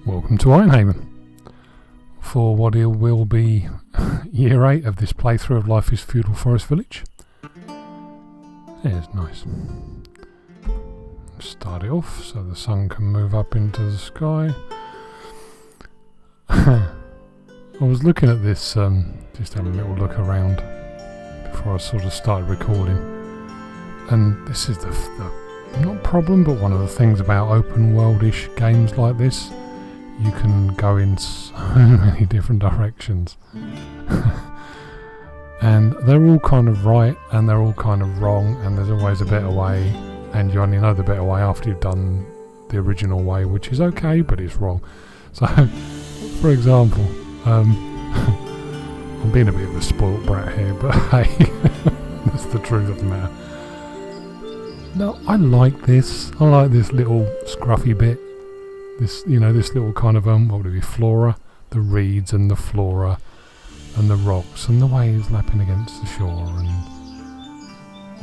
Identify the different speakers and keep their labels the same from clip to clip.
Speaker 1: Welcome to Ironhaven for what it will be year 8 of this playthrough of Life is Feudal Forest Village. Yeah, it's nice. Start it off so the sun can move up into the sky. I was looking at this, just having a little look around before I sort of started recording, and this is the not problem, but one of the things about open world-ish games like this, you can go in so many different directions. And they're all kind of right and they're all kind of wrong, and there's always a better way, and you only know the better way after you've done the original way, which is okay, but it's wrong. So, for example, I'm being a bit of a spoilt brat here, but hey, that's the truth of the matter. No, I like this. I like this little scruffy bit. This, this little kind of what would it be, flora, the reeds and the flora and the rocks and the waves lapping against the shore and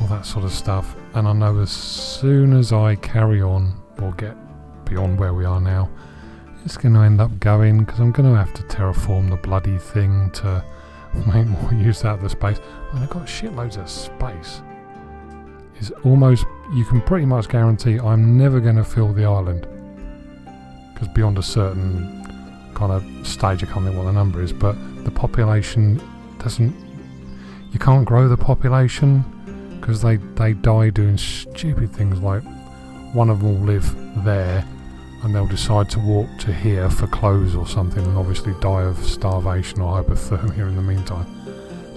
Speaker 1: all that sort of stuff. And I know as soon as I carry on or get beyond where we are now, it's going to end up going, because I'm going to have to terraform the bloody thing to make more use out of the space. I mean, I've got shitloads of space. It's almost, you can pretty much guarantee I'm never going to fill the island, because beyond a certain kind of stage, I can't think what the number is, but the population doesn't, you can't grow the population, because they die doing stupid things like one of them will live there and they'll decide to walk to here for clothes or something, and obviously die of starvation or hypothermia in the meantime.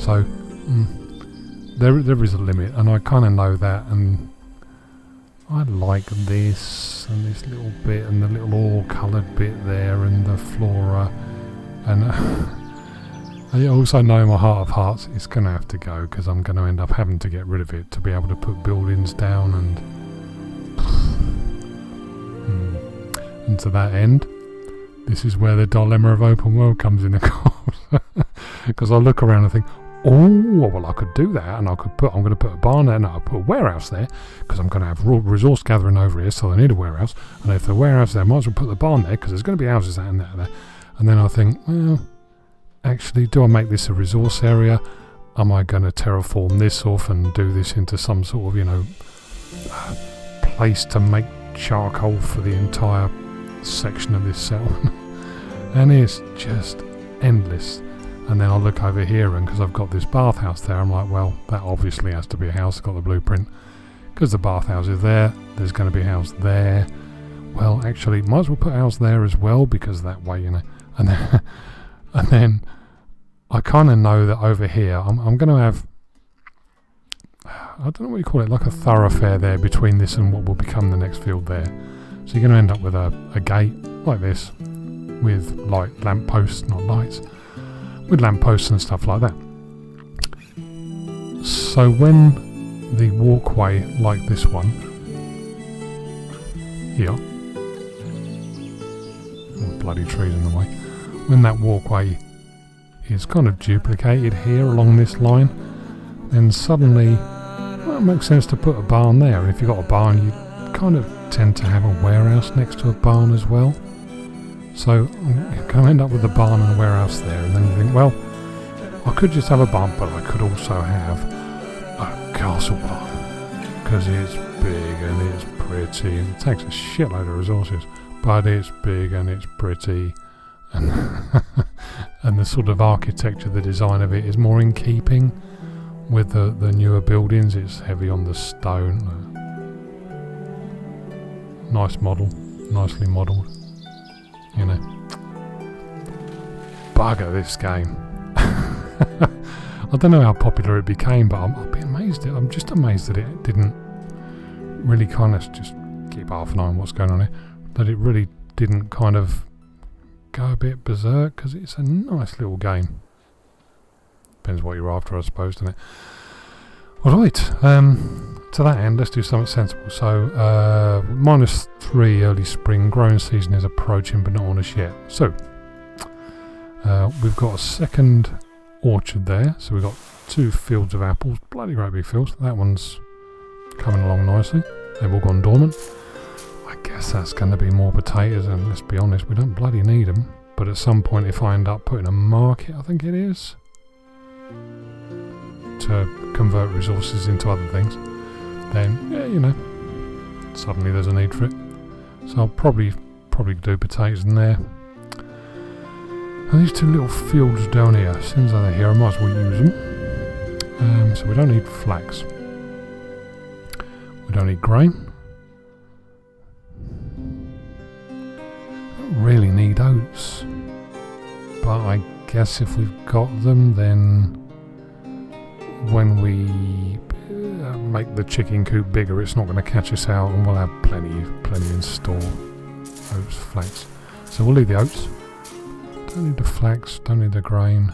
Speaker 1: So there is a limit, and I kind of know that, and I like this and this little bit and the little all coloured bit there and the flora, and I also know in my heart of hearts it's going to have to go, because I'm going to end up having to get rid of it to be able to put buildings down, and to that end, this is where the dilemma of open world comes in, of course. Because I look around and think, oh, well, I could do that, and I'm going to put a barn there, and I'll put a warehouse there, because I'm going to have resource gathering over here, so I need a warehouse. And if the warehouse there, I might as well put the barn there, because there's going to be houses there and there. And then I think, well, actually, do I make this a resource area? Am I going to terraform this off and do this into some sort of, place to make charcoal for the entire section of this settlement? And it's just endless. And then I'll look over here, and because I've got this bathhouse there, I'm like, well, that obviously has to be a house. I've got the blueprint. Because the bathhouse is there, there's going to be a house there. Well, actually, might as well put a house there as well, because that way, And then I kind of know that over here, I'm going to have, I don't know what you call it, like a thoroughfare there between this and what will become the next field there. So you're going to end up with a gate like this, with lampposts, not lights, with lampposts and stuff like that. So when the walkway like this one here, oh, bloody trees in the way, when that walkway is kind of duplicated here along this line, then suddenly, well, it makes sense to put a barn there. And if you've got a barn, you kind of tend to have a warehouse next to a barn as well. So I'm going to end up with a barn and a warehouse there, and then you think, well, I could just have a barn, but I could also have a castle barn, because it's big and it's pretty, and it takes a shitload of resources, but it's big and it's pretty, and and the sort of architecture, the design of it is more in keeping with the newer buildings. It's heavy on the stone. Nice model, nicely modelled. Bugger this game. I don't know how popular it became, but I'll be amazed. I'm just amazed that it didn't really kind of just keep half an eye on what's going on here. That it really didn't kind of go a bit berserk, because it's a nice little game. Depends what you're after, I suppose, doesn't it? Alright, to that end, let's do something sensible. So, -3 early spring, growing season is approaching, but not on us yet. So, we've got a second orchard there. So we've got 2 fields of apples, bloody great big fields. That one's coming along nicely. They've all gone dormant. I guess that's going to be more potatoes, and let's be honest, we don't bloody need them. But at some point, if I end up putting a market, I think it is, to convert resources into other things, then, yeah, you know, suddenly there's a need for it. So I'll probably do potatoes in there. And these two little fields down here, since they're here, I might as well use them. So we don't need flax. We don't need grain. Don't really need oats. But I guess if we've got them, then when we make the chicken coop bigger, it's not going to catch us out, and we'll have plenty in store. Oats, flax. So we'll leave the oats. Don't need the flax, don't need the grain.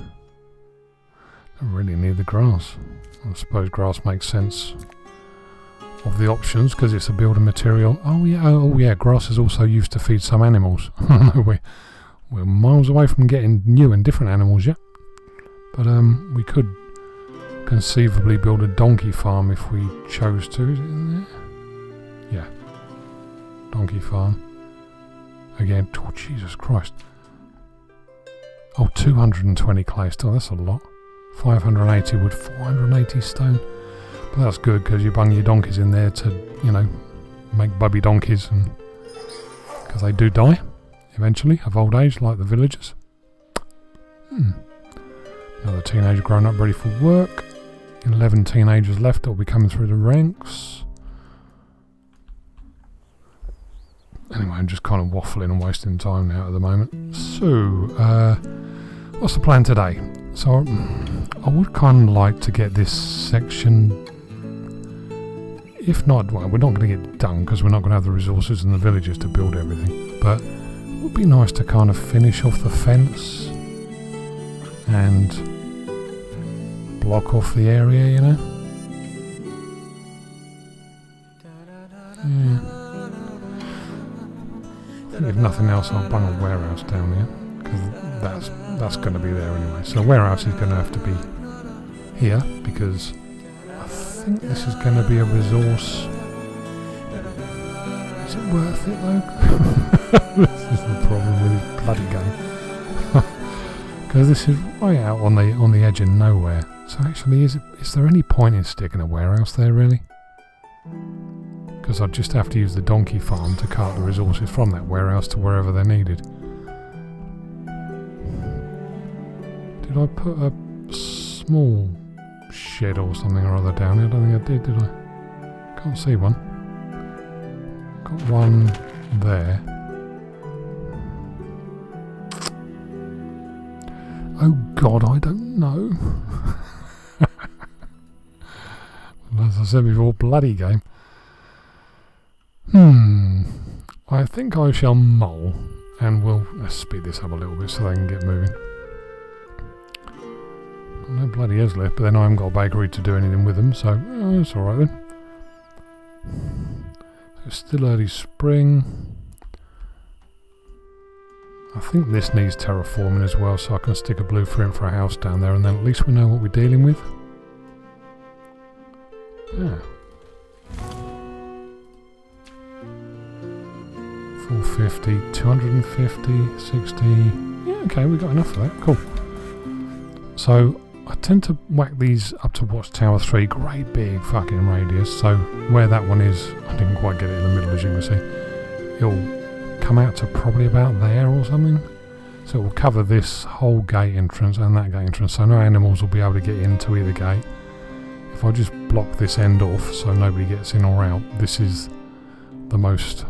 Speaker 1: Don't really need the grass. I suppose grass makes sense of the options because it's a building material. Oh yeah, grass is also used to feed some animals. we're miles away from getting new and different animals yet. But we could conceivably build a donkey farm if we chose to. Is it in there? Yeah. Donkey farm. Again, oh Jesus Christ. Oh, 220 clay still, that's a lot. 580 wood, 480 stone. But that's good because you bung your donkeys in there to, you know, make bubby donkeys, and because they do die eventually of old age, like the villagers. Another teenager grown up ready for work. 11 teenagers left that will be coming through the ranks. Anyway, I'm just kind of waffling and wasting time now at the moment. So, what's the plan today? So, I would kind of like to get this section, if not, well, we're not going to get it done because we're not going to have the resources and the villagers to build everything, but it would be nice to kind of finish off the fence and block off the area, you know? Yeah. I think if nothing else, I'll bung a warehouse down here because that's going to be there anyway. So the warehouse is going to have to be here because I think this is going to be a resource. Is it worth it though? This is the problem with this bloody game because this is right out on the edge of nowhere. So actually, is there any point in sticking a warehouse there really? Because I'd just have to use the donkey farm to cart the resources from that warehouse to wherever they're needed. Did I put a small shed or something or other down here? I don't think I did I? Can't see one. Got one there. Oh God, I don't know. As I said before, bloody game. I think I shall mull, and let's speed this up a little bit so they can get moving. No bloody eggs left, but then I haven't got a bakery to do anything with them, so it's alright then. So it's still early spring. I think this needs terraforming as well, so I can stick a blueprint for a house down there, and then at least we know what we're dealing with. Yeah. 450, 250, 60. Yeah, okay, we got enough of that. Cool. So I tend to whack these up to Watchtower 3, great big fucking radius. So where that one is, I didn't quite get it in the middle, as you can see. It'll come out to probably about there or something. So it will cover this whole gate entrance and that gate entrance. So no animals will be able to get into either gate. If I just block this end off so nobody gets in or out, this is the most...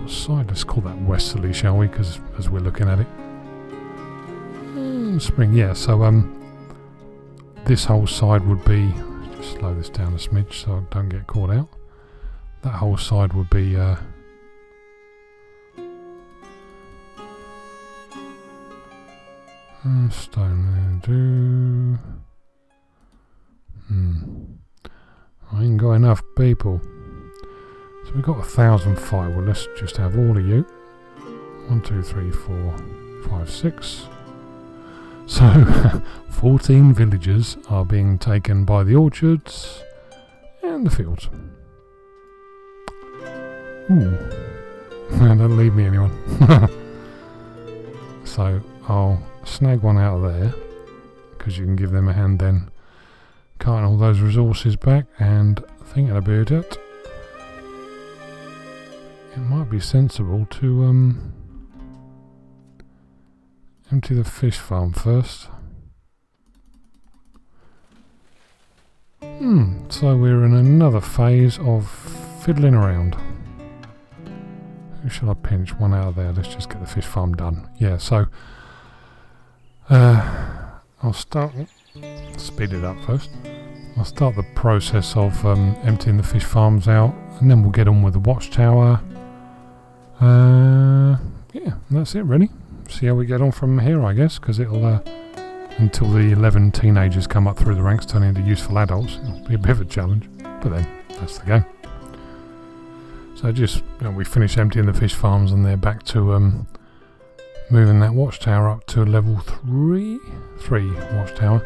Speaker 1: side, let's call that westerly, shall we, because as we're looking at it, spring, yeah. So this whole side would be, just slow this down a smidge so I don't get caught out. That whole side would be stone there. I ain't got enough people. So we've got 1,000 firewood. Let's just have all of you. 1, 2, 3, 4, 5, 6. So 14 villagers are being taken by the orchards and the fields. Ooh. Don't leave me anyone. So I'll snag one out of there, because you can give them a hand then carting all those resources back, and thinking about it, it might be sensible to empty the fish farm first. So we're in another phase of fiddling around. Who shall I pinch? One out of there. Let's just get the fish farm done. Yeah, so I'll start. Speed it up first. I'll start the process of emptying the fish farms out, and then we'll get on with the Watchtower. Yeah, that's it really. See how we get on from here, I guess, because it'll until the 11 teenagers come up through the ranks, turning into useful adults. It'll be a bit of a challenge, but then that's the game. So just we finish emptying the fish farms, and they're back to moving that Watchtower up to level 3 Watchtower.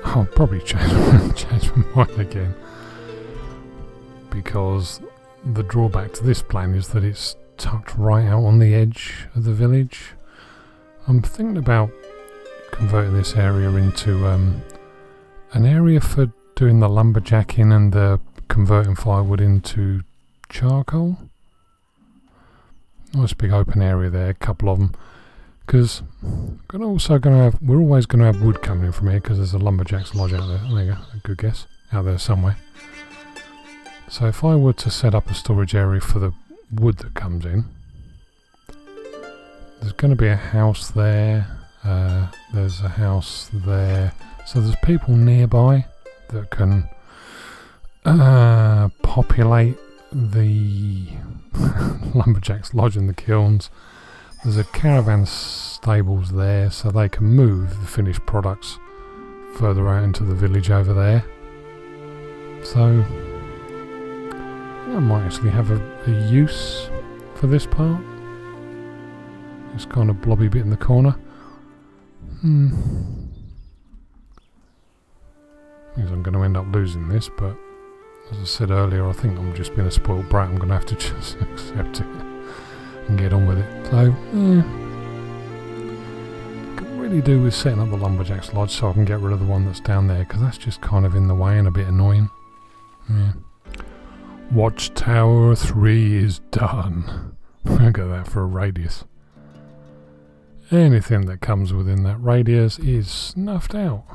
Speaker 1: I'll probably change my mind again, because the drawback to this plan is that it's tucked right out on the edge of the village. I'm thinking about converting this area into an area for doing the lumberjacking and the converting firewood into charcoal. Nice big open area there, a couple of them, because we're always going to have wood coming in from here, because there's a Lumberjack's Lodge out there. There you go, a good guess, out there somewhere. So if I were to set up a storage area for the wood that comes in, there's going to be a house there, there's a house there, so there's people nearby that can populate the Lumberjack's Lodge and the kilns. There's a caravan stables there, so they can move the finished products further out into the village over there. So I might actually have a use for this part. This kind of blobby bit in the corner. Means I'm going to end up losing this, but as I said earlier, I think I'm just being a spoiled brat. I'm going to have to just accept it and get on with it. So, could really do with setting up the Lumberjack's Lodge so I can get rid of the one that's down there, because that's just kind of in the way and a bit annoying. Yeah. Watchtower 3 is done. I'll go that for a radius. Anything that comes within that radius is snuffed out.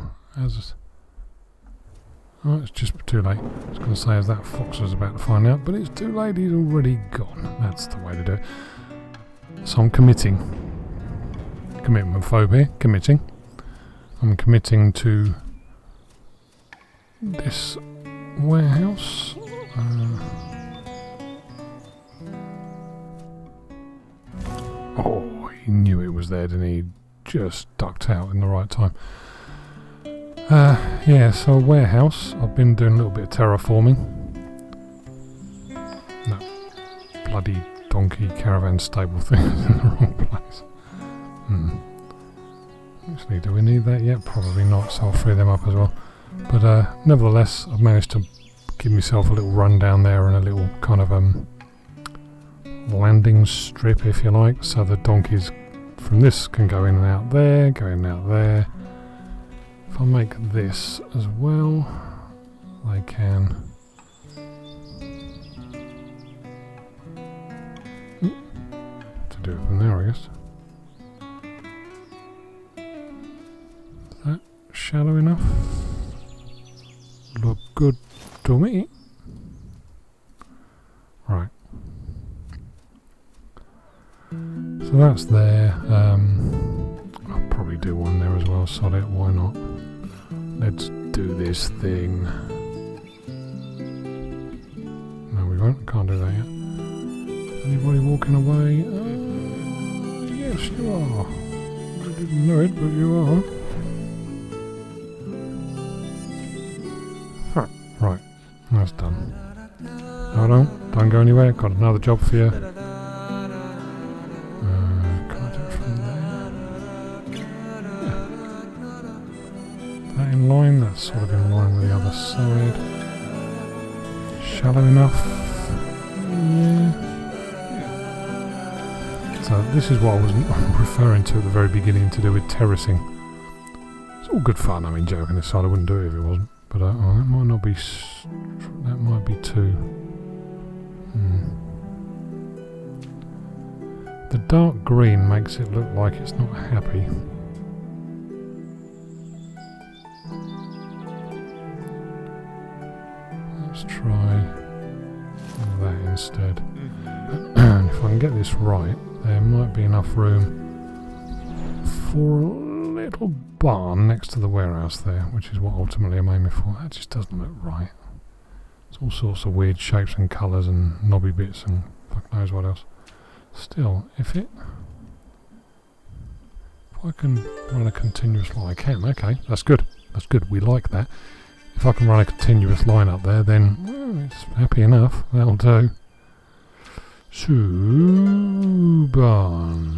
Speaker 1: Oh, it's just too late. I was going to say, as that fox was about to find out, but it's too late, he's already gone. That's the way to do it. So I'm committing. Commitment phobia. Committing. I'm committing to this warehouse. Oh, he knew it was there, didn't he? Just ducked out in the right time. Yeah, so a warehouse. I've been doing a little bit of terraforming. That bloody donkey caravan stable thing is in the wrong place. Actually, do we need that yet? Probably not, so I'll free them up as well. But nevertheless, I've managed to give myself a little run down there and a little kind of landing strip, if you like, so the donkeys from this can go in and out there, go in and out there. If I make this as well, they can to do it from there, I guess. Is that shallow enough? Look good to me. Right. So that's there. I'll probably do one there as well, sod it, why not? Let's do this thing. No, we won't, can't do that yet. Anybody walking away? Yes, you are. I didn't know it, but you are. Right, that's done. Hold on, don't go anywhere, got another job for you. In line, that's sort of in line with the other side. Shallow enough. Yeah. So this is what I was referring to at the very beginning to do with terracing. It's all good fun. I mean, joking aside, I wouldn't do it if it wasn't. But that might not be. That might be too. The dark green makes it look like it's not happy. Let's try that instead. And if I can get this right, there might be enough room for a little barn next to the warehouse there, which is what ultimately I'm aiming for. That just doesn't look right. It's all sorts of weird shapes and colours and knobby bits and fuck knows what else. Still, if I can run a continuous line, I can. Okay, that's good. That's good. We like that. If I can run a continuous line up there, then well, it's happy enough. That'll do. So, barn.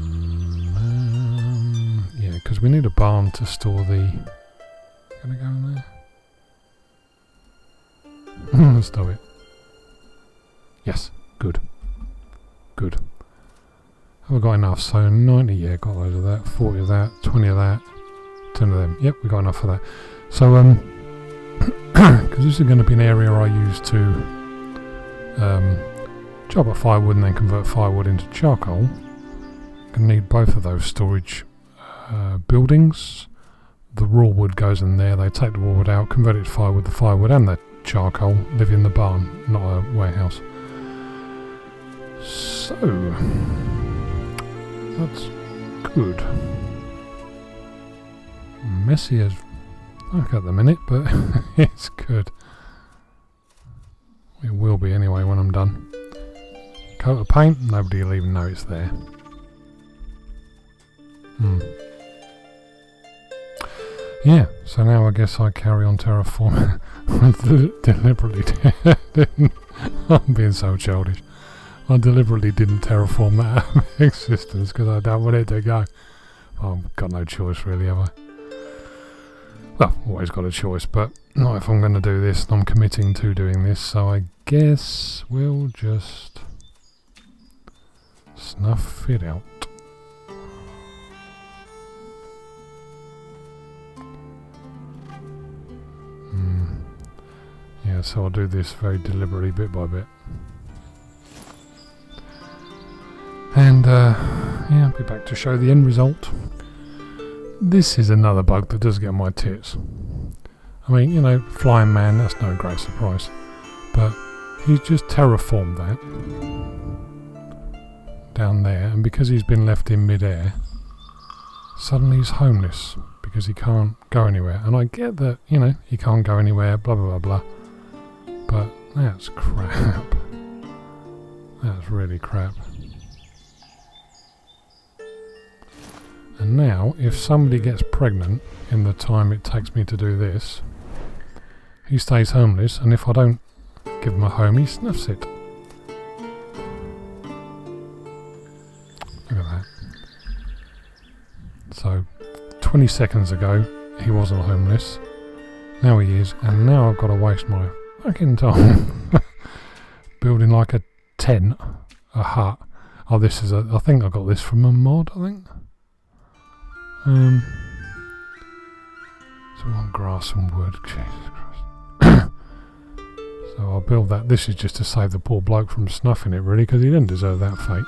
Speaker 1: Yeah, because we need a barn to store the. Gonna go in there. Let's do it. Yes, good. Good. Have I got enough? So 90, yeah, got loads of that. 40 of that, 20 of that, 10 of them. Yep, we got enough of that. So, because this is going to be an area I use to chop up firewood and then convert firewood into charcoal. I'm going to need both of those storage buildings. The raw wood goes in there, they take the raw wood out, convert it to firewood, the firewood and the charcoal live in the barn, not a warehouse. So, that's good. Messy as fuck at the minute, but it's good. It will be anyway when I'm done. Coat of paint, nobody will even know it's there. Yeah, so now I guess I carry on terraforming. I deliberately didn't. I'm being so childish. I deliberately didn't terraform that out of existence because I don't want it to go. I've got no choice really, have I? Well, always got a choice, but not if I'm going to do this and I'm committing to doing this, so I guess we'll just snuff it out. Yeah, so I'll do this very deliberately, bit by bit. And, yeah, I'll be back to show the end result. This is another bug that does get on my tits. I mean, you know, Flying Man, that's no great surprise. But he's just terraformed that down there, and because he's been left in mid-air, suddenly he's homeless because he can't go anywhere. And I get that, you know, he can't go anywhere, blah, blah, blah, blah. But that's crap. That's really crap. And now, if somebody gets pregnant in the time it takes me to do this, he stays homeless, and if I don't give him a home, he snuffs it. Look at that. So, 20 seconds ago, he wasn't homeless. Now he is, and now I've got to waste my fucking time building like a tent, a hut. Oh, this is I think I got this from a mod, I think. So we want grass and wood. Jesus Christ. So I'll build that. This is just to save the poor bloke from snuffing it, really, because he didn't deserve that fate.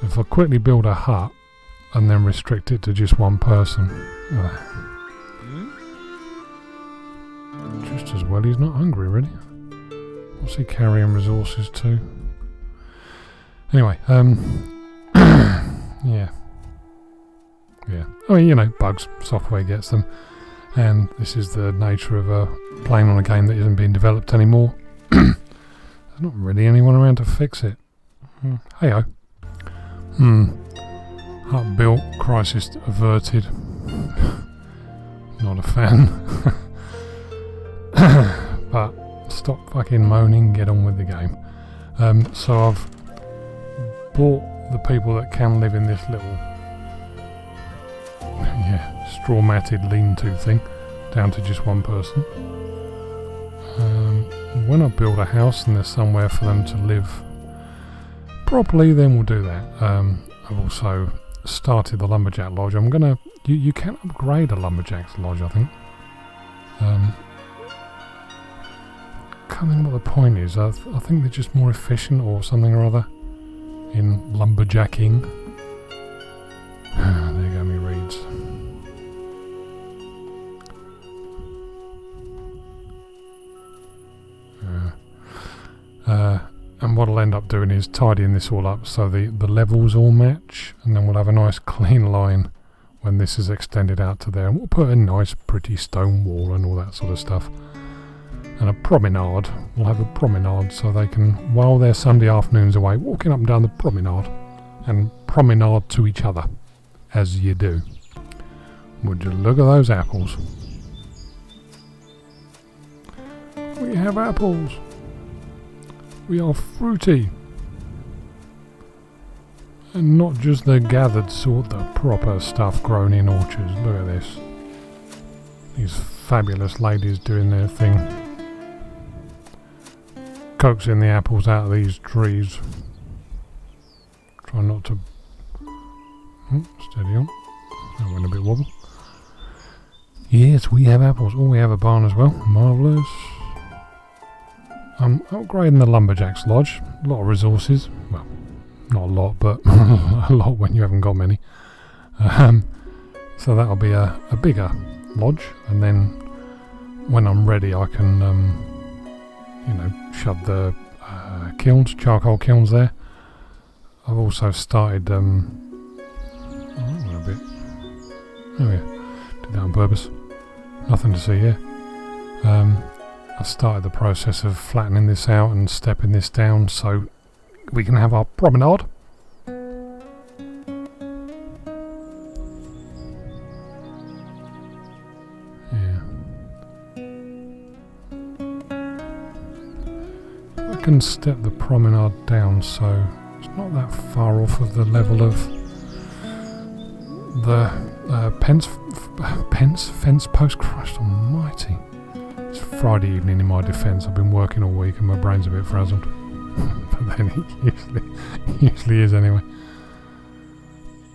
Speaker 1: So if I quickly build a hut and then restrict it to just one person, just as well he's not hungry, really. What's he carrying resources to? Anyway, yeah. I mean, you know, bugs, software gets them. And this is the nature of playing on a game that isn't being developed anymore. There's not really anyone around to fix it. Hey-ho. Hut built, crisis averted. Not a fan. But stop fucking moaning, get on with the game. So I've bought the people that can live in this little straw matted lean-to thing down to just one person. when I build a house and there's somewhere for them to live properly, then we'll do that. I've also started the Lumberjack Lodge. I'm gonna. You can upgrade a Lumberjack's Lodge, I think. Can't think what the point is. I think they're just more efficient or something or other in lumberjacking. There you go, me reeds. And what I'll end up doing is tidying this all up so the levels all match, and then we'll have a nice clean line when this is extended out to there, and we'll put a nice pretty stone wall and all that sort of stuff. And a promenade. We'll have a promenade so they can, while their Sunday afternoons away, walking up and down the promenade and promenade to each other, as you do. Would you look at those apples? We have apples. We are fruity. And not just the gathered sort, the proper stuff grown in orchards. Look at this. These fabulous ladies doing their thing. Coaxing the apples out of these trees. Try not to... steady on. That went a bit wobble. Yes, we have apples. Oh, we have a barn as well. Marvellous. I'm upgrading the Lumberjack's Lodge. A lot of resources. Well, not a lot, but a lot when you haven't got many. So that'll be a bigger lodge, and then when I'm ready I can shove the kilns, charcoal kilns there. I've also started a bit. Oh yeah, did that on purpose. Nothing to see here. I've started the process of flattening this out and stepping this down so we can have our promenade. Yeah. I can step the promenade down so it's not that far off of the level of the fence post. Christ almighty. It's Friday evening in my defence. I've been working all week and my brain's a bit frazzled. But then it usually is anyway.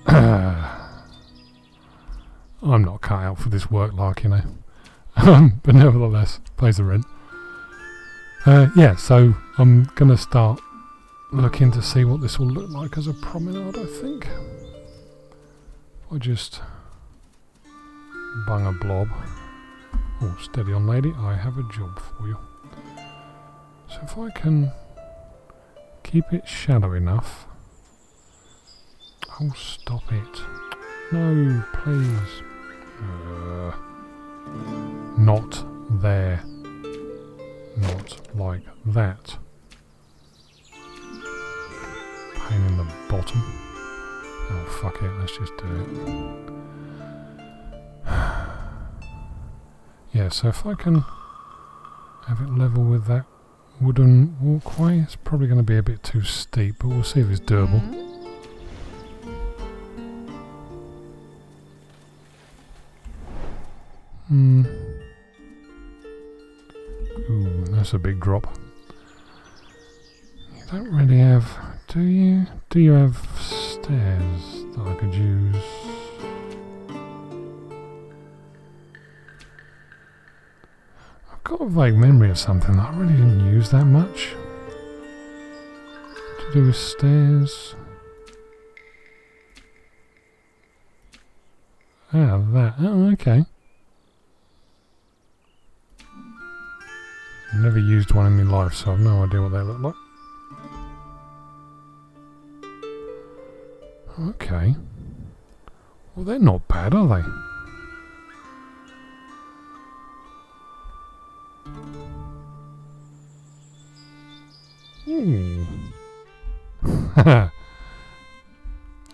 Speaker 1: I'm not cut out for this work like, you know. But nevertheless, pays the rent. Yeah, so I'm going to start looking to see what this will look like as a promenade, I think. I just bung a blob. Oh, steady on, lady. I have a job for you. So if I can keep it shallow enough. Oh, stop it. No, please. Not there. Not like that. Pain in the bottom. Oh, fuck it. Let's just do it. Yeah, so if I can have it level with that wooden walkway, it's probably going to be a bit too steep, but we'll see if it's doable. Ooh, that's a big drop. You don't really have, do you? Do you have stairs that I could use? I've got a vague memory of something that I really didn't use that much. To do with stairs. Ah, that. Oh, okay. I've never used one in my life, so I've no idea what they look like. Okay. Well, they're not bad, are they?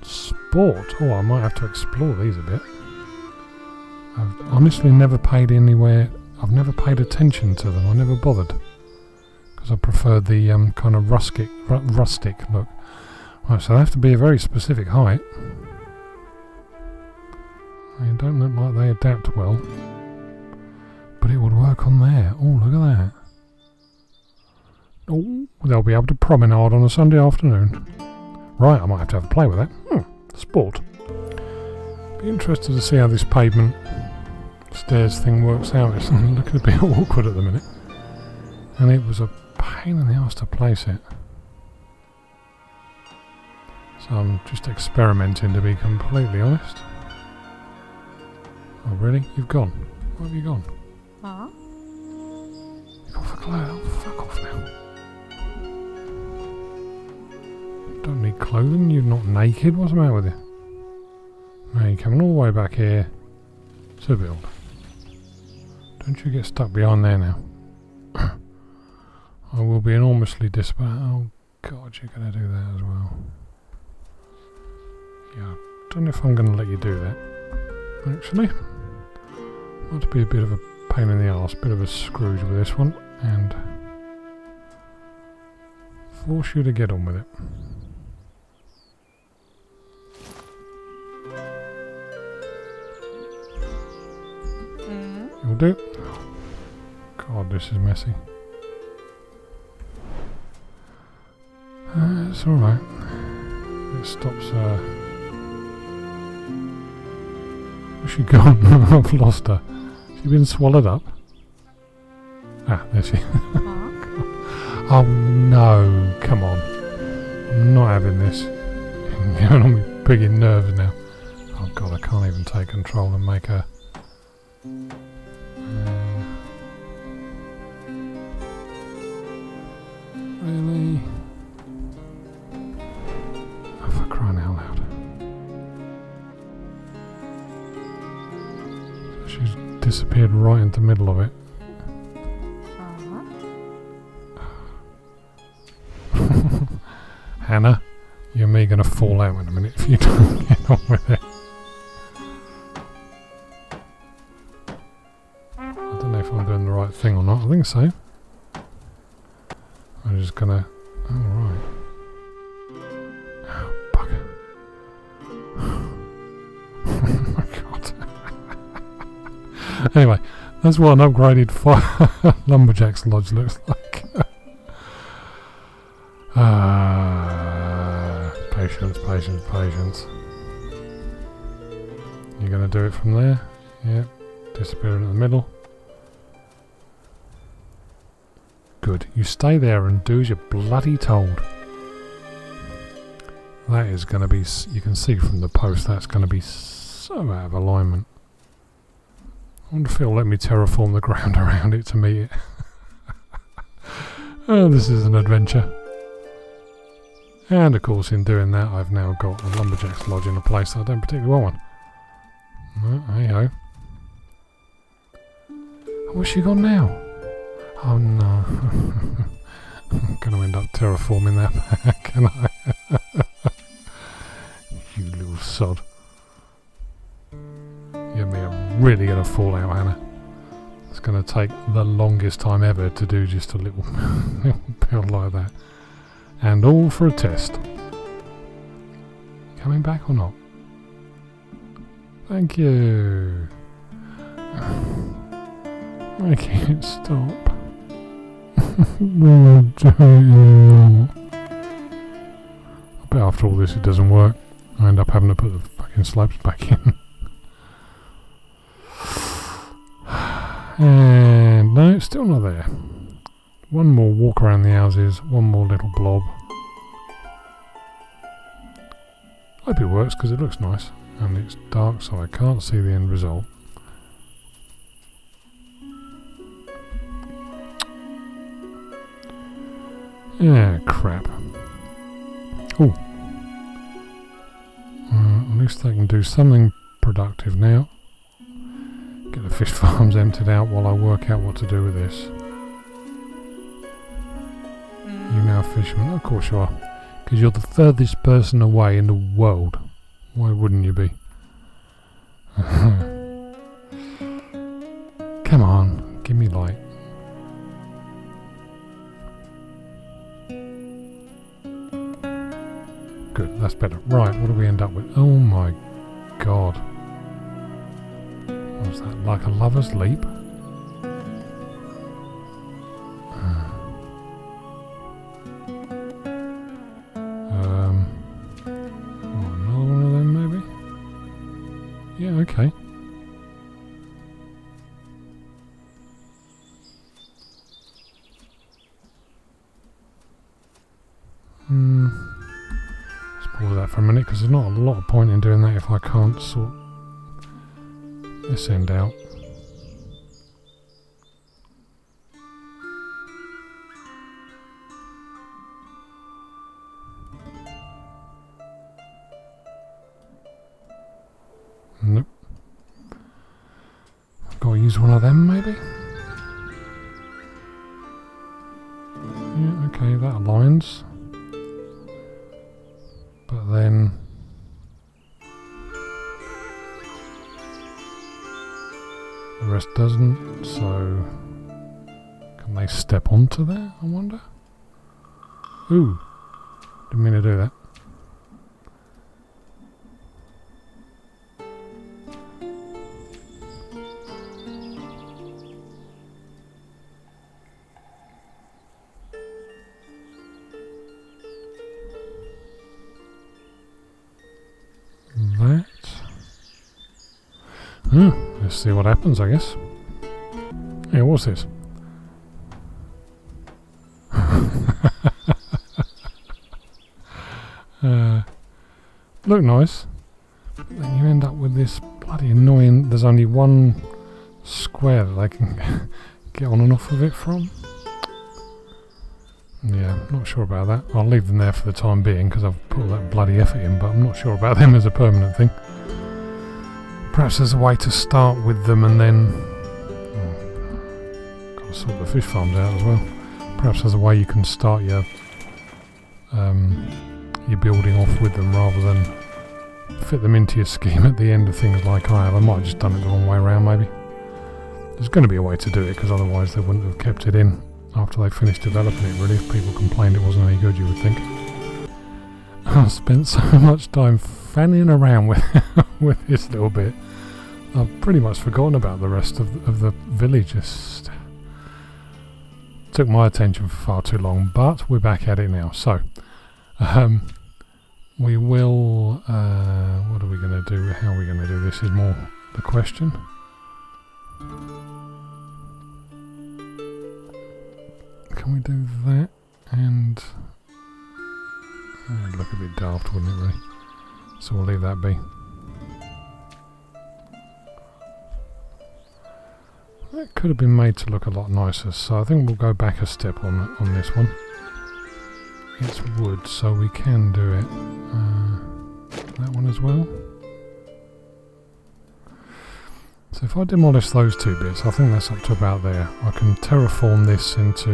Speaker 1: Sport. Oh, I might have to explore these a bit. I've honestly never paid anywhere. I've never paid attention to them. I never bothered because I preferred the kind of rustic look. Right, so they have to be a very specific height. They don't look like they adapt well, but it would work on there. Oh, look at that. they'll be able to promenade on a Sunday afternoon. Right, I might have to have a play with that. Sport. Be interested to see how this pavement stairs thing works out. It's looking a bit awkward at the minute. And it was a pain in the arse to place it. So I'm just experimenting, to be completely honest. Oh really? You've gone? Where have you gone?
Speaker 2: Huh?
Speaker 1: You've gone for clothes. Oh, fuck off now. Don't need clothing, you're not naked. What's the matter with you? No, you're coming all the way back here to build. Don't you get stuck behind there now. I will be enormously disappointed. Oh god, you're going to do that as well. Yeah, I don't know if I'm going to let you do that. Actually, might be a bit of a pain in the arse, bit of a Scrooge with this one, and force you to get on with it. You'll do. God, this is messy. It's alright. It stops. Where's she gone? I've lost her. She been swallowed up? Ah, there she is. Oh no, come on. I'm not having this. I'm getting on my frigging nerves now. Oh god, I can't even take control and make her. Really? Oh, for crying out loud. She's disappeared right into the middle of it. Hannah, you and me are going to fall out in a minute if you don't get on with it. I don't know if I'm doing the right thing or not. I think so. I'm just going to... Alright. Oh, bugger. Oh my god. Anyway, that's what an upgraded Lumberjack Lodge looks like. Patience, patience, patience. You're going to do it from there? Yep. Disappear in the middle. Good. You stay there and do as you're bloody told. That is going to be... You can see from the post that's going to be so out of alignment. I wonder if it'll let me terraform the ground around it to meet it. Oh, this is an adventure. And of course in doing that I've now got a Lumberjack's Lodge in a place I don't particularly want one. Hey ho. Where's she gone now? Oh no. I'm going to end up terraforming that back, can I? You little sod. You and me are really going to fall out, Hannah. It's going to take the longest time ever to do just a little build like that. And all for a test. Coming back or not? Thank you. I can't stop. I bet after all this it doesn't work. I end up having to put the fucking slopes back in. And no, it's still not there. One more walk around the houses, one more little blob. I hope it works because it looks nice and it's dark so I can't see the end result. Yeah, crap. Oh. At least they can do something productive now. Get the fish farms emptied out while I work out what to do with this. You now fisherman? Of course you are. Because you're the furthest person away in the world. Why wouldn't you be? Come on, give me light. Good, that's better. Right, what do we end up with? Oh my god. What's that, like a lover's leap? Let's pause that for a minute because there's not a lot of point in doing that if I can't sort this end out. Nope. I've got to use one of them maybe? Yeah, okay, that aligns. But then the rest doesn't, so can they step onto that, I wonder? Ooh, didn't mean to do that. Let's see what happens, I guess. Yeah, what's this? Look nice, but then you end up with this bloody annoying. There's only one square that they can get on and off of it from. Yeah, not sure about that. I'll leave them there for the time being because I've put all that bloody effort in, but I'm not sure about them as a permanent thing. Perhaps there's a way to start with them and then... got to sort the fish farms out as well. Perhaps there's a way you can start your building off with them rather than fit them into your scheme at the end of things like I have. I might have just done it the wrong way around maybe. There's going to be a way to do it because otherwise they wouldn't have kept it in after they finished developing it really. If people complained it wasn't any good, you would think. I spent so much time fanning around with this little bit. I've pretty much forgotten about the rest of the village. Just took my attention for far too long, but we're back at it now. So we will what are we going to do? How are we going to do this is more the question. Can we do that? And it'd look a bit daft, wouldn't it really? So we'll leave that be. That could have been made to look a lot nicer, so I think we'll go back a step on this one. It's wood, so we can do it. That one as well. So if I demolish those two bits, I think that's up to about there. I can terraform this into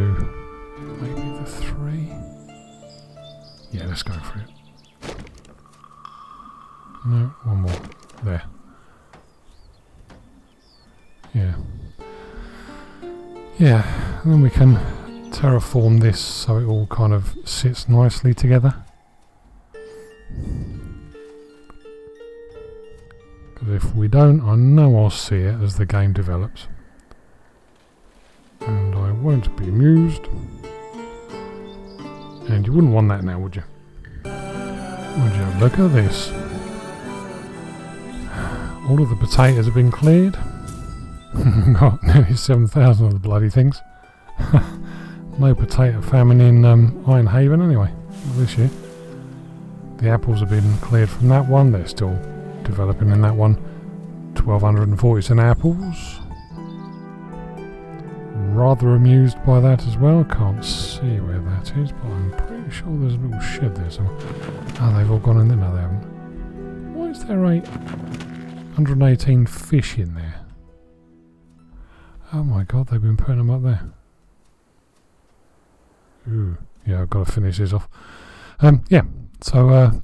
Speaker 1: maybe the 3. Yeah, let's go for it. No, one more. There. Yeah. Yeah, and then we can terraform this so it all kind of sits nicely together. Because if we don't, I know I'll see it as the game develops. And I won't be amused. And you wouldn't want that now, would you? Would you? Look at this. All of the potatoes have been cleared. Got nearly 7,000 of the bloody things. No potato famine in Ironhaven anyway, this year. The apples have been cleared from that one. They're still developing in that one. 1,240 apples. Rather amused by that as well. Can't see where that is, but I'm pretty sure there's a little shed there somewhere. Oh, they've all gone in there? No, they haven't. Why is there 118 fish in there? Oh my god, they've been putting them up there. Ooh, yeah, I've got to finish this off. Yeah, so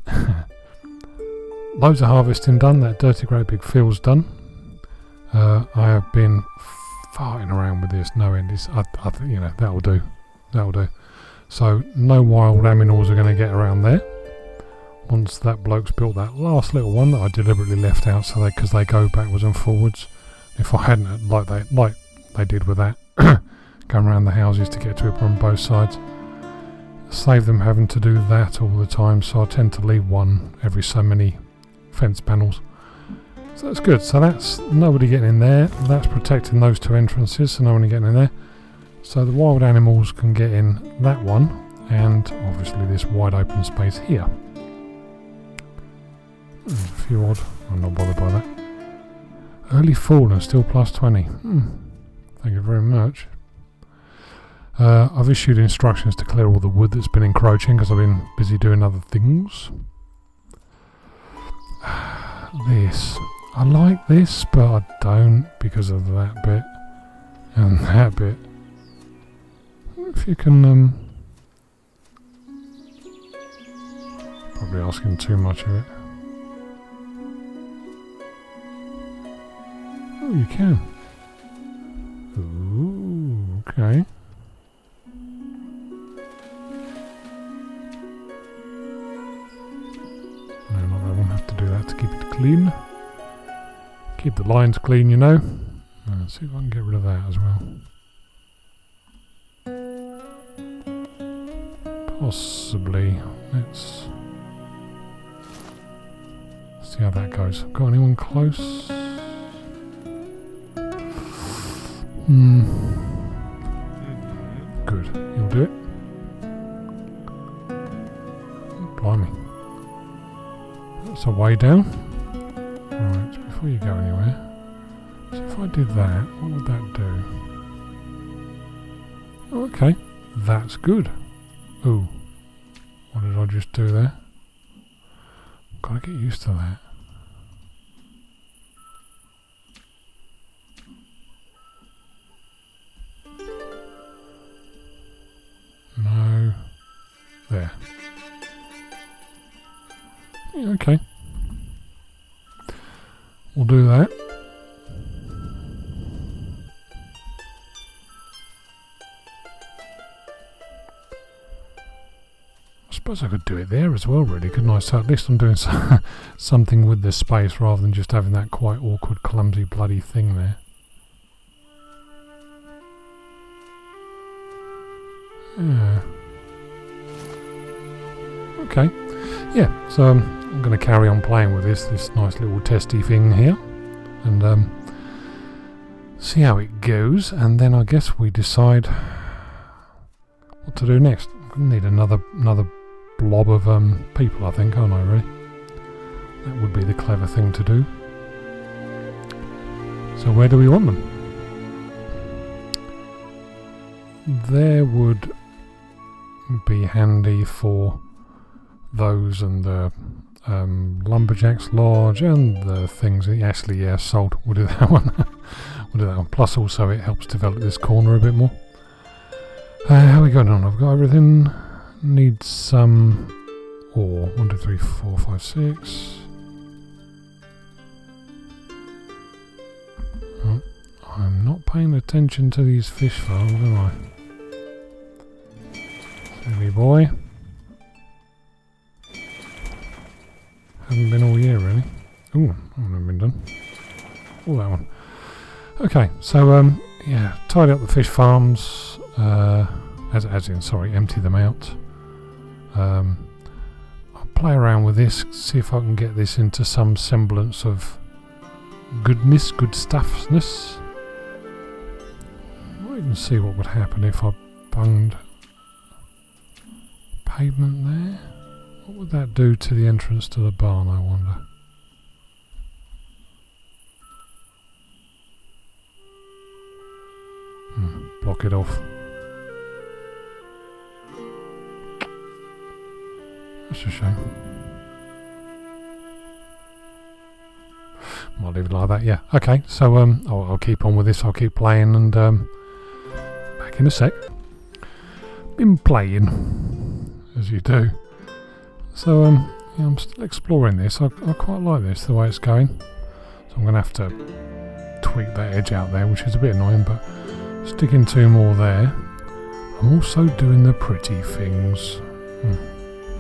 Speaker 1: loads of harvesting done. That dirty great big field's done. I have been farting around with this no end. I think, you know, that'll do. That'll do. So no wild animals are going to get around there. Once that bloke's built that last little one that I deliberately left out, so because they go backwards and forwards. If I hadn't, like they did with that, going around the houses to get to it from both sides, save them having to do that all the time. So I tend to leave one every so many fence panels. So that's good. So that's nobody getting in there. That's protecting those two entrances, so no one getting in there. So the wild animals can get in that one, and obviously this wide open space here. There's a few odd. I'm not bothered by that. Early fall and still plus 20. Thank you very much. I've issued instructions to clear all the wood that's been encroaching because I've been busy doing other things. This. I like this, but I don't because of that bit and that bit. If you can... probably asking too much of it. Oh, you can. Ooh, okay. No, not that one. Have to do that to keep it clean. Keep the lines clean, you know. Let's see if I can get rid of that as well. Possibly. Let's see how that goes. Got anyone close? Good. You'll do it. Blimey. That's a way down. Right, before you go anywhere. So if I did that, what would that do? Okay. That's good. Ooh. What did I just do there? Gotta get used to that. No. There. Yeah, okay. We'll do that. I suppose I could do it there as well, really, couldn't I? So at least I'm doing something with this space rather than just having that quite awkward, clumsy, bloody thing there. Yeah. Okay. Yeah, so I'm going to carry on playing with this nice little testy thing here. And see how it goes. And then I guess we decide what to do next. I'm going to need another blob of people, I think, aren't I, really? That would be the clever thing to do. So where do we want them? There would be handy for those and the Lumberjack Lodge and the things. Actually, yeah, sold. We'll do that one. We'll do that one. Plus, also, it helps develop this corner a bit more. How are we going on? I've got everything. Need some ore. 1, 2, 3, 4, 5, 6. Oh, I'm not paying attention to these fish farms, am I? Silly boy. Haven't been all year, really. Ooh, that one hasn't been done. Oh, that one. Okay, so, yeah, tidy up the fish farms, as in, sorry, empty them out. I'll play around with this, see if I can get this into some semblance of goodness, good stuffness. I'll even see what would happen if I bunged pavement there. What would that do to the entrance to the barn, I wonder? Block it off. That's a shame. Might leave it like that, yeah. Okay, so I'll keep on with this, I'll keep playing, and back in a sec. Been playing, as you do. So yeah, I'm still exploring this. I quite like this, the way it's going. So I'm going to have to tweak that edge out there, which is a bit annoying, but sticking 2 more there. I'm also doing the pretty things.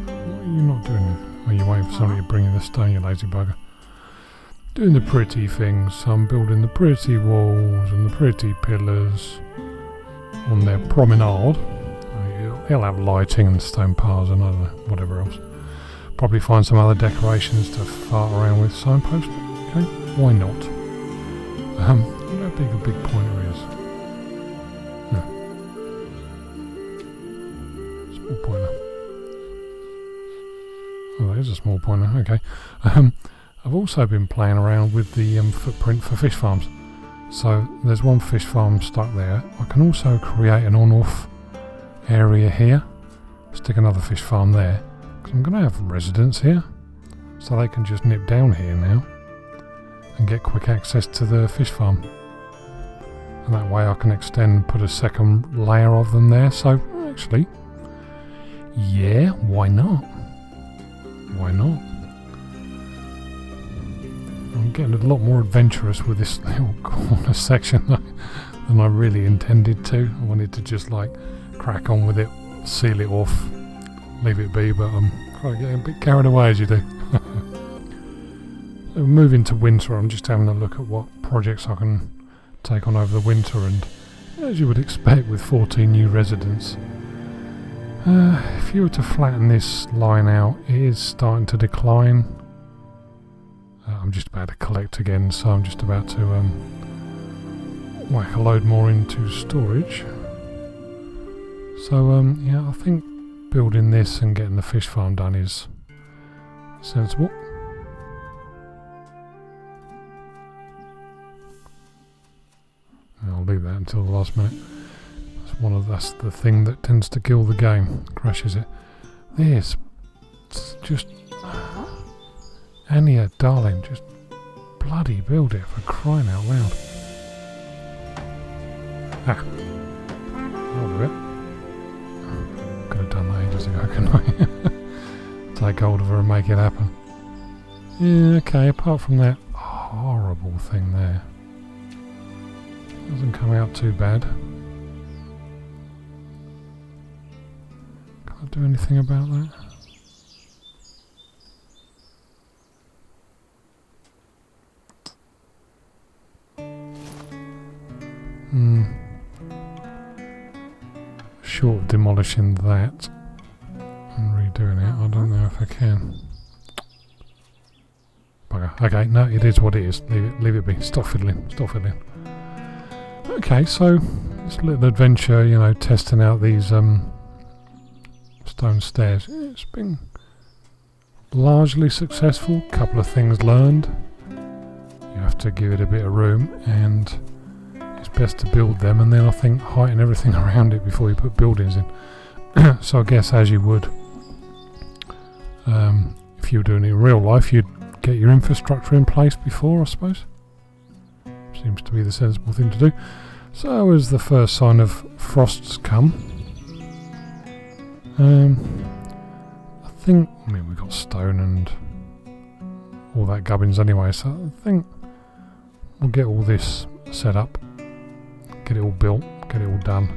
Speaker 1: What are you not doing? Are you waiting for somebody to bring you the stone, you lazy bugger? Doing the pretty things. So I'm building the pretty walls and the pretty pillars on their promenade. They'll have lighting and stone piles and other whatever else. Probably find some other decorations to fart around with. Signpost, okay, why not? How big a big pointer is? No. Small pointer. it is a small pointer. Okay. I've also been playing around with the footprint for fish farms. So there's one fish farm stuck there. I can also create an on-off area here. Stick another fish farm there. Because I'm going to have residents here. So they can just nip down here now. And get quick access to the fish farm. And that way I can extend, put a second layer of them there. So actually, yeah, why not? Why not? I'm getting a lot more adventurous with this little corner section than I really intended to. I wanted to just like crack on with it, seal it off, leave it be, but I'm quite getting a bit carried away as you do. So moving to winter, I'm just having a look at what projects I can take on over the winter, and as you would expect with 14 new residents, if you were to flatten this line out, it is starting to decline. I'm just about to collect again, so I'm just about to whack a load more into storage. So yeah, I think building this and getting the fish farm done is sensible. I'll leave that until the last minute. That's the thing that tends to kill the game, crashes it. This, it's just Anya, darling, just bloody build it for crying out loud. Ah, I'll do it. Could have done that ages ago, couldn't I? Take hold of her and make it happen. Yeah, okay, apart from that horrible thing there. Doesn't come out too bad. Can I do anything about that? Short of demolishing that and redoing it, I don't know if I can. Bugger. Okay, no, it is what it is. Leave it be. Stop fiddling. Stop fiddling. Okay, so this little adventure, you know, testing out these stone stairs. It's been largely successful. Couple of things learned. You have to give it a bit of room, and it's best to build them, and then I think heighten everything around it before you put buildings in. So I guess as you would, if you were doing it in real life, you'd get your infrastructure in place before, I suppose. Seems to be the sensible thing to do. So as the first sign of frosts come, I think, I mean, we've got stone and all that gubbins anyway, so I think we'll get all this set up, get it all built, get it all done.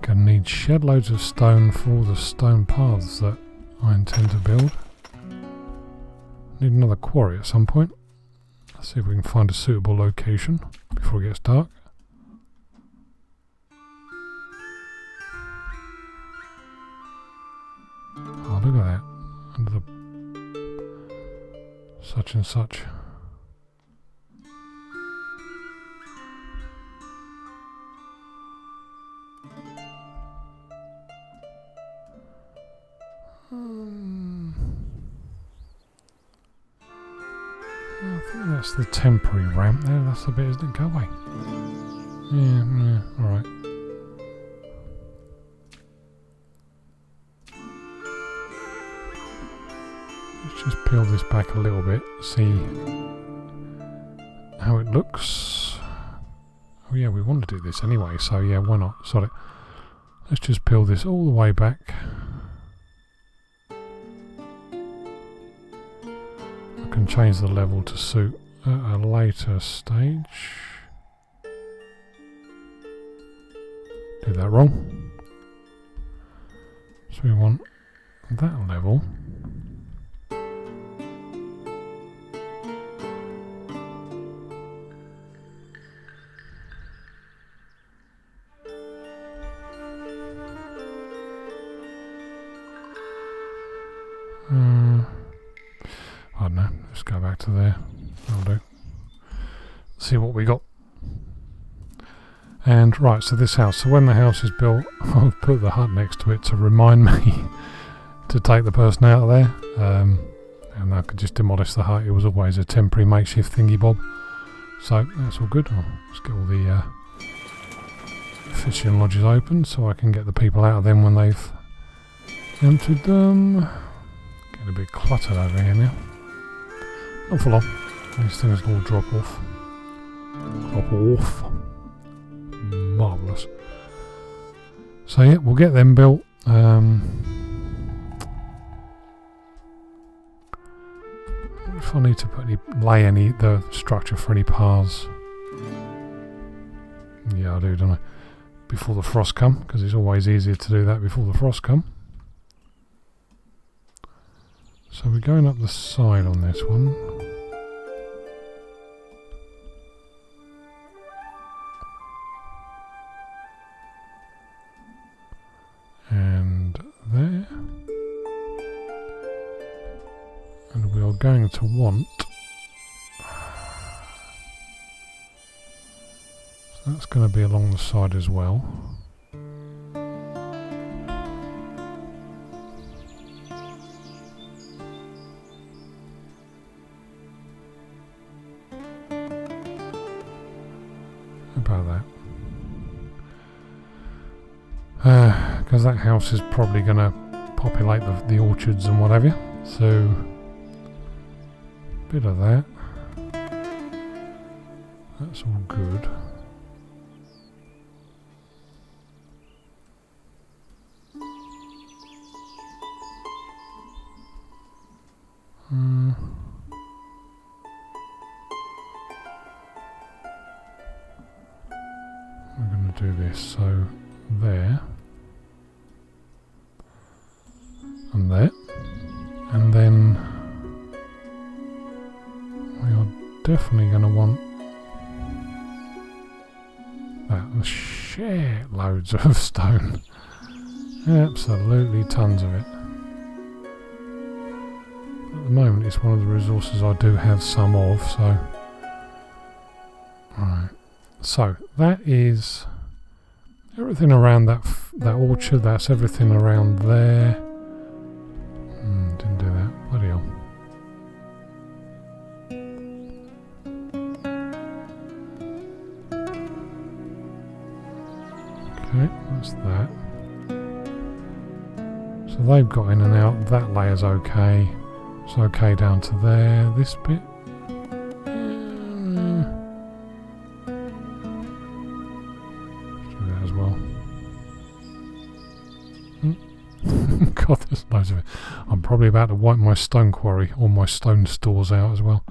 Speaker 1: Gonna need shed loads of stone for all the stone paths that I intend to build. Need another quarry at some point. Let's see if we can find a suitable location before it gets dark. Oh, look at that. Under the such and such. I think that's the temporary ramp there. That's the bit, isn't it? Go away. Yeah, alright. Let's just peel this back a little bit, see how it looks. Oh yeah, we want to do this anyway, so yeah, why not? Sod it. Let's just peel this all the way back. I can change the level to suit at a later stage. Did that wrong. So we want that level. I don't know, let's go back to there. That'll do. See what we got. And right, so this house. So when the house is built, I'll put the hut next to it to remind me to take the person out of there, and I could just demolish the hut. It was always a temporary makeshift thingy bob, so that's all good. Let's get all the fishing lodges open so I can get the people out of them when they've emptied them. Getting a bit cluttered over here now. Not for long. These things will all drop off. Marvellous. So yeah, we'll get them built. If I need to lay the structure for any paths. Yeah, I do, don't I? Before the frost come, because it's always easier to do that before the frost come. So we're going up the side on this one. And there. And we are going to want... So that's going to be along the side as well. About that. Because that house is probably going to populate the orchards and whatever, so bit of that. That's all good. We're going to do this, so there and there, and then we are definitely going to want that. Shit loads of stone. Absolutely tons of it. At the moment it's one of the resources I do have some of, so right. So that is everything around that orchard. That's everything around there. Didn't do that. Bloody hell. Okay, that's that. So they've got in and out. That layer's okay. It's okay down to there. This bit. God, there's loads of it. I'm probably about to wipe my stone quarry or my stone stores out as well.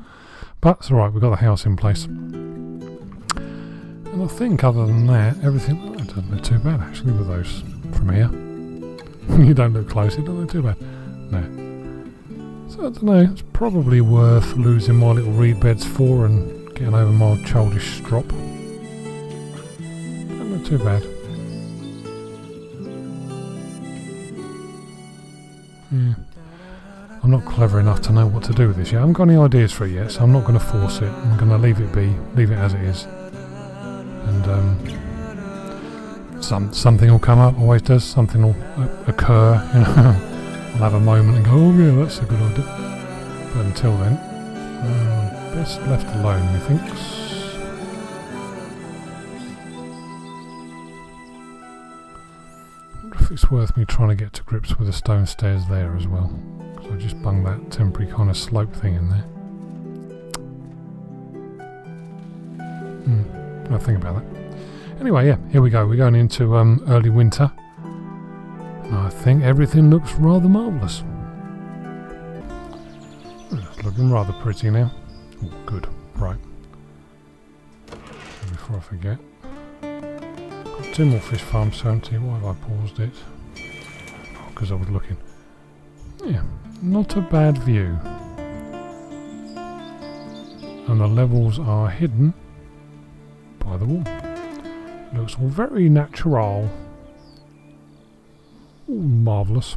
Speaker 1: But it's alright, we've got the house in place. And I think other than that, everything... it doesn't look too bad actually with those from here. You don't look close, it doesn't look too bad. No. So I don't know, it's probably worth losing my little reed beds for and getting over my childish strop. Doesn't look too bad. Yeah. I'm not clever enough to know what to do with this yet. I haven't got any ideas for it yet, so I'm not going to force it. I'm going to leave it be, leave it as it is. And something will come up, always does. Something will occur, you know. I'll have a moment and go, oh yeah, that's a good idea. But until then, best left alone, methinks. It's worth me trying to get to grips with the stone stairs there as well, because I just bunged that temporary kind of slope thing in there. I'll think about that. Anyway, yeah, here we go. We're going into early winter, and I think everything looks rather marvellous. It's looking rather pretty now. Oh, good. Right. So before I forget. Got 2 more fish farms to empty. Why have I paused it? Oh, because I was looking. Yeah, not a bad view. And the levels are hidden by the wall. Looks all very natural. Ooh, marvellous.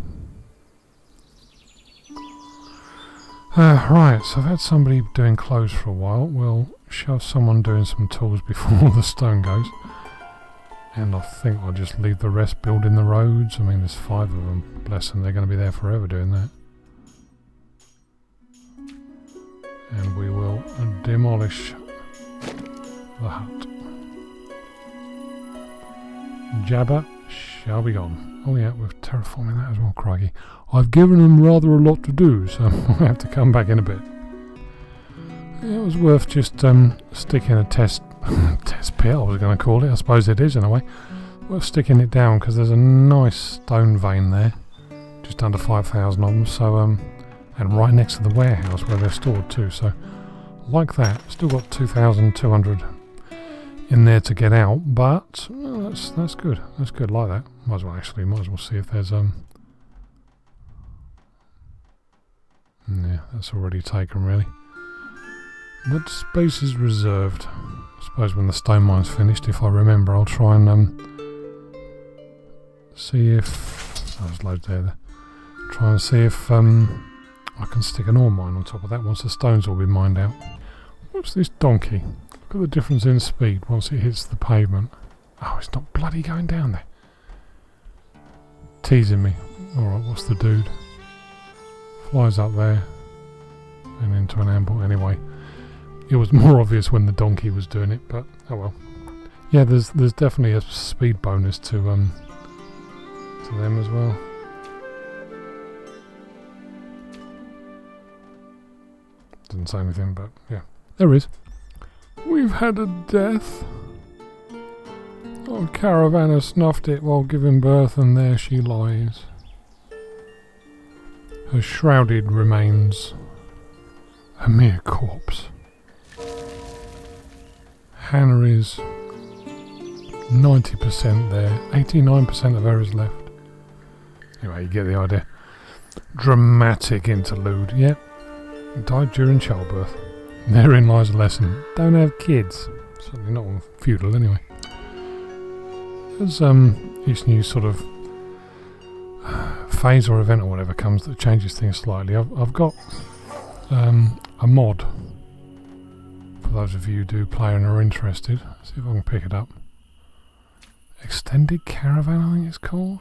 Speaker 1: Right, so I've had somebody doing clothes for a while. We'll shove someone doing some tools before the stone goes. And I think I'll just leave the rest building the roads. I mean, there's 5 of them. Bless them, they're going to be there forever doing that. And we will demolish the hut. Jabba shall be gone. Oh yeah, we're terraforming that as well, crikey. I've given them rather a lot to do, so I'll have to come back in a bit. It was worth just sticking a test pit, I was going to call it. I suppose it is in a way. Worth sticking it down because there's a nice stone vein there, just under 5,000 of them. So and right next to the warehouse where they're stored too. So like that, still got 2,200 in there to get out, but that's good. That's good. Like that. Might as well see if there's yeah, that's already taken really. But space is reserved. I suppose when the stone mine's finished, if I remember, I'll try and see if there's loads there. Try and see if I can stick an ore mine on top of that once the stones all been mined out. What's this donkey? Look at the difference in speed once it hits the pavement. Oh, it's not bloody going down there. Teasing me. Alright, what's the dude? Flies up there and into an amble. Anyway, it was more obvious when the donkey was doing it, but oh well. Yeah, there's definitely a speed bonus to them as well. Doesn't say anything, but yeah, there is. We've had a death. Our caravan has snuffed it while giving birth, and there she lies. Her shrouded remains, a mere corpse. Hannah is 90% there, 89% of her is left. Anyway, you get the idea. Dramatic interlude, yep. Died during childbirth. Therein lies a lesson. Don't have kids. Certainly not on Feudal anyway. As each new sort of phase or event or whatever comes that changes things slightly, I've got a mod for those of you who do play and are interested. Let's see if I can pick it up. Extended Caravan, I think it's called.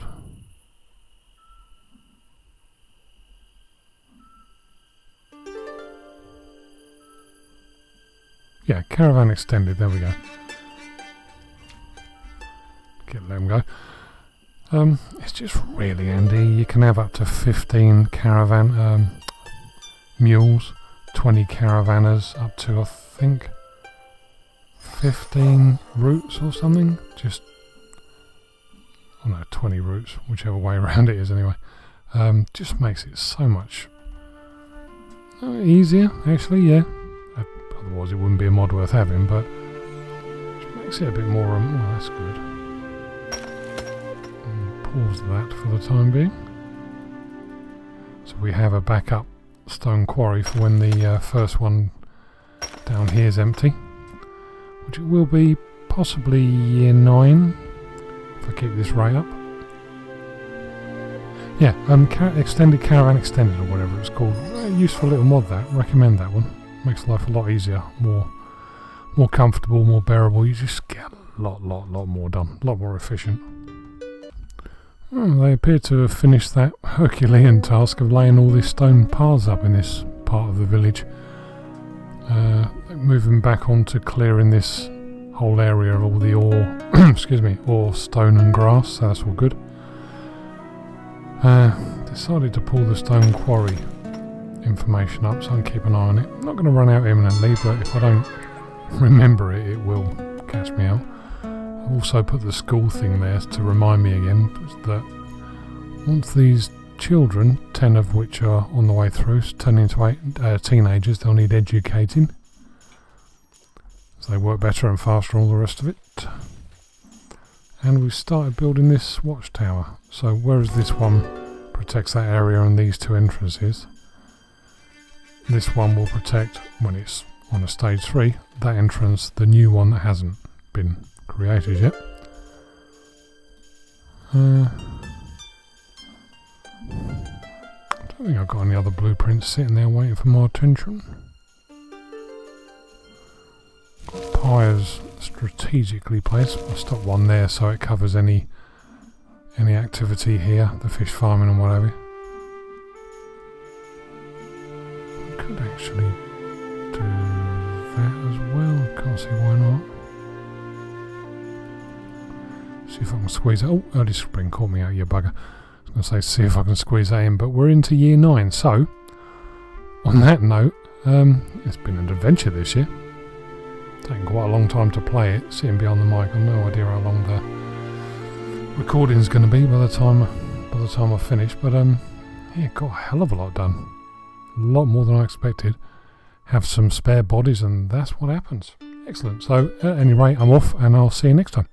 Speaker 1: Yeah, Caravan Extended, there we go. Let them go. It's just really handy. You can have up to 15 caravan mules, 20 caravanners, up to I think 15 routes or something. Just, oh no, 20 routes, whichever way around it is anyway. Just makes it so much easier, actually, yeah. Otherwise it wouldn't be a mod worth having, but it makes it a bit more, oh, that's good. Pause that for the time being. So we have a backup stone quarry for when the first one down here is empty, which it will be possibly year 9 if I keep this rate up. Yeah, Extended Caravan Extended or whatever it's called. Useful little mod that. Recommend that one. Makes life a lot easier, more comfortable, more bearable. You just get a lot more done, a lot more efficient. Well, they appear to have finished that Herculean task of laying all these stone paths up in this part of the village. Moving back on to clearing this whole area of all the ore, excuse me, ore, stone and grass, so that's all good. Decided to pull the stone quarry information up, so I can keep an eye on it. I'm not going to run out imminently, but if I don't remember it, it will catch me out. I've also put the school thing there to remind me again that once these children, 10 of which are on the way through, turn into teenagers, they'll need educating. So they work better and faster and all the rest of it. And we've started building this watchtower. So whereas this one protects that area and these 2 entrances, this one will protect, when it's on a stage 3, that entrance, the new one that hasn't been created yet. I don't think I've got any other blueprints sitting there waiting for my attention. Got tyres strategically placed. I'll stop one there so it covers any activity here, the fish farming and whatever. I could actually do that as well. Can't see why not. See if I can squeeze it. Oh, early spring caught me out, you bugger. I was going to say see if I can squeeze that in, but we're into year 9. So, on that note, it's been an adventure this year. Taking quite a long time to play it, sitting behind the mic. I've no idea how long the recording's going to be by the time I finish. But yeah, got a hell of a lot done. A lot more than I expected. Have some spare bodies, and that's what happens. Excellent. So at any rate, I'm off, and I'll see you next time.